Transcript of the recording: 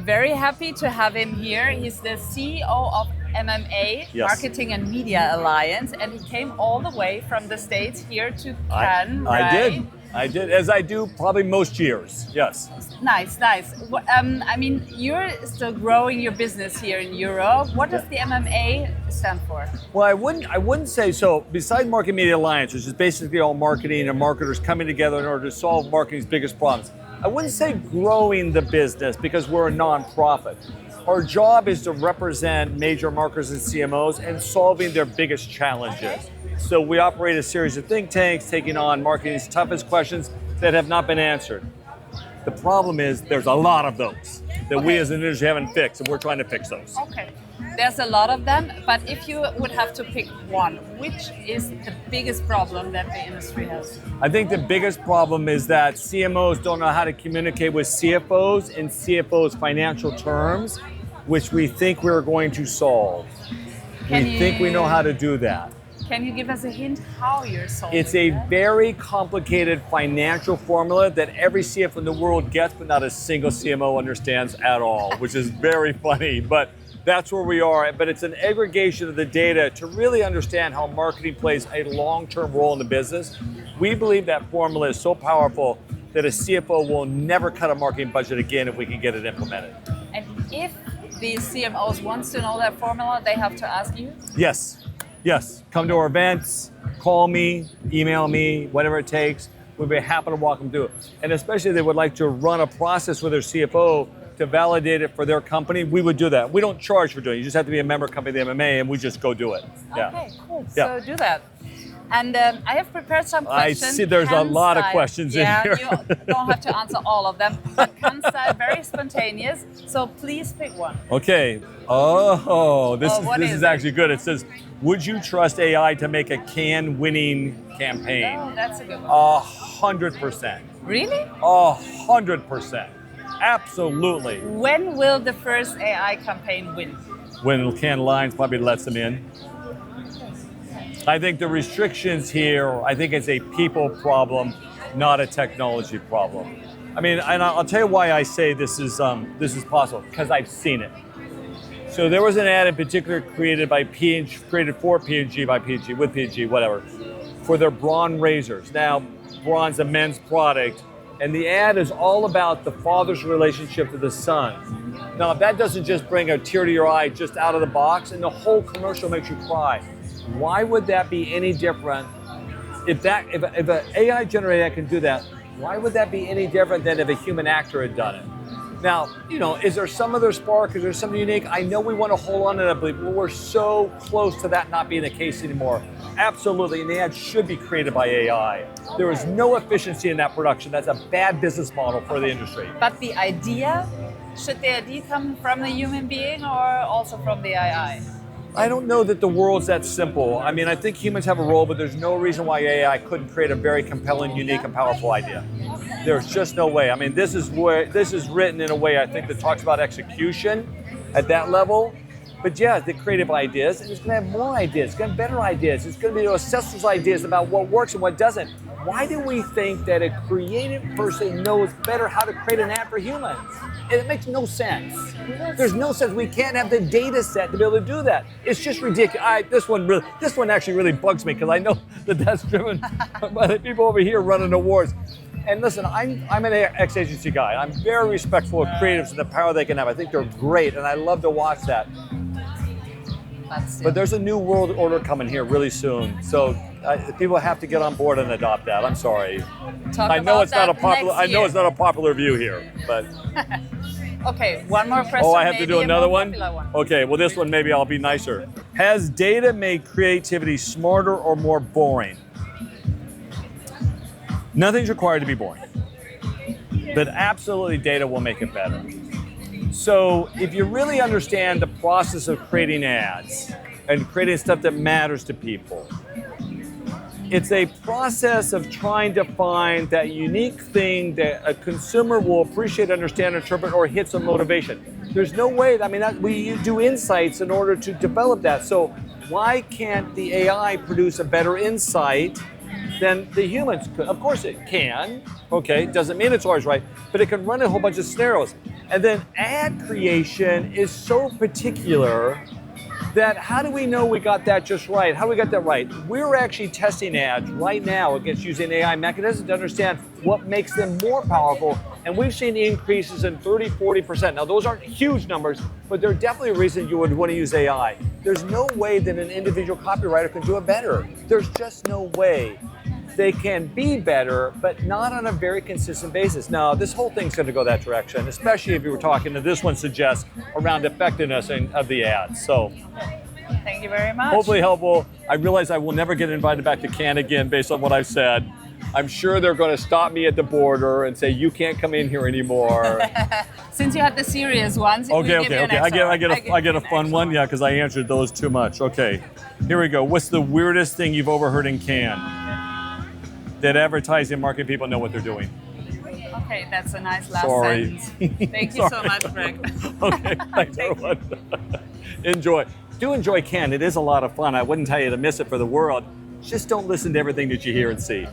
I'm very happy to have him here. He's the CEO of MMA, Yes. Marketing and Media Alliance, and he came all the way from the States here to Cannes, right? I did, as I do probably most years, yes. Nice. I mean, you're still growing your business here in Europe. What does the MMA stand for? Well, I wouldn't say so. Besides Marketing Media Alliance, which is basically all marketing and marketers coming together in order to solve marketing's biggest problems, I wouldn't say growing the business because we're a nonprofit. Our job is to represent major marketers and CMOs and solving their biggest challenges. So we operate a series of think tanks taking on marketing's toughest questions that have not been answered. The problem is there's a lot of those that we as an industry haven't fixed, and we're trying to fix those. Okay. There's a lot of them, but if you would have to pick one, which is the biggest problem that the industry has? I think the biggest problem is that CMOs don't know how to communicate with CFOs in CFOs' financial terms, which we think we're going to solve. We think we know how to do that. Can you give us a hint how you're solving It's a that? very complicated financial formula that every CFO in the world gets, but not a single CMO understands at all, which is very funny, but that's where we are. But it's an aggregation of the data to really understand how marketing plays a long-term role in the business. We believe that formula is so powerful that a CFO will never cut a marketing budget again if we can get it implemented. And if the CMOs wants to know that formula, they have to ask you? Yes, come to our events, call me, email me, whatever it takes. We'd be happy to walk them through it. And especially if they would like to run a process with their CFO to validate it for their company, we would do that. We don't charge for doing it. You just have to be a member company of the MMA and we just go do it. Okay, cool. So do that. And I have prepared some questions. I see there's a lot of questions in here. Yeah, you don't have to answer all of them, but Cannes style, very spontaneous. So please pick one. Okay. This is actually good. It says, would you trust AI to make a Cannes winning campaign? Oh, that's a good one. 100%. Really? 100%. Absolutely. When will the first AI campaign win? When Cannes Lions probably lets them in. I think the restrictions here, I think it's a people problem, not a technology problem. I mean, and I'll tell you why I say this is possible, because I've seen it. So there was an ad in particular created for P&G, by P&G, with P&G, whatever, for their Braun razors. Now, Braun's a men's product, and the ad is all about the father's relationship to the son. Now, that doesn't just bring a tear to your eye just out of the box, and the whole commercial makes you cry. Why would that be any different? If an AI generated ad can do that, why would that be any different than if a human actor had done it? Now, is there some other spark? Is there something unique? I know we want to hold on to that belief, but we're so close to that not being the case anymore. Absolutely, and the ad should be created by AI. There is no efficiency in that production. That's a bad business model for the industry. But the idea, should the idea come from the human being or also from the AI? I don't know that the world's that simple. I mean, I think humans have a role, but there's no reason why AI couldn't create a very compelling, unique, and powerful idea. There's just no way. I mean, this is written in a way I think that talks about execution at that level. But yeah, the creative ideas, and it's going to have more ideas, it's going to have better ideas, it's going to be assess those ideas about what works and what doesn't. Why do we think that a creative person knows better how to create an ad for humans? It makes no sense. There's no sense. We can't have the data set to be able to do that. It's just ridiculous. This one actually really bugs me because I know that that's driven by the people over here running awards. And listen, I'm an ex-agency guy. I'm very respectful of creatives and the power they can have. I think they're great, and I love to watch that. But there's a new world order coming here really soon. So people have to get on board and adopt that. I'm sorry. I know it's not a popular view here, but. Okay, one more question. Oh, I have to do another one? Okay, well this one maybe I'll be nicer. Has data made creativity smarter or more boring? Nothing's required to be boring, but absolutely data will make it better. So if you really understand the process of creating ads and creating stuff that matters to people, it's a process of trying to find that unique thing that a consumer will appreciate, understand, interpret, or hit some motivation. There's no way, we do insights in order to develop that. So why can't the AI produce a better insight than the humans could. Of course it can, okay, doesn't mean it's always right, but it can run a whole bunch of scenarios. And then ad creation is so particular that how do we know we got that just right? How do we get that right? We're actually testing ads right now against using AI mechanisms to understand what makes them more powerful. And we've seen increases in 30, 40%. Now, those aren't huge numbers, but they're definitely a reason you would want to use AI. There's no way that an individual copywriter can do it better. There's just no way. They can be better, but not on a very consistent basis. Now, this whole thing's going to go that direction, especially if you were talking, and this one suggests, around effectiveness of the ads. So, thank you very much. hopefully helpful. I realize I will never get invited back to Cannes again based on what I've said. I'm sure they're going to stop me at the border and say, you can't come in here anymore. Since you had the serious ones, Okay. I get a fun one, yeah, because I answered those too much. Okay, here we go. What's the weirdest thing you've overheard in Cannes that advertising and marketing people know what they're doing? Okay, that's a nice last Sorry. sentence. Thank you so much, Greg. Okay, thanks everyone. Enjoy. Do enjoy Cannes. It is a lot of fun. I wouldn't tell you to miss it for the world. Just don't listen to everything that you hear and see.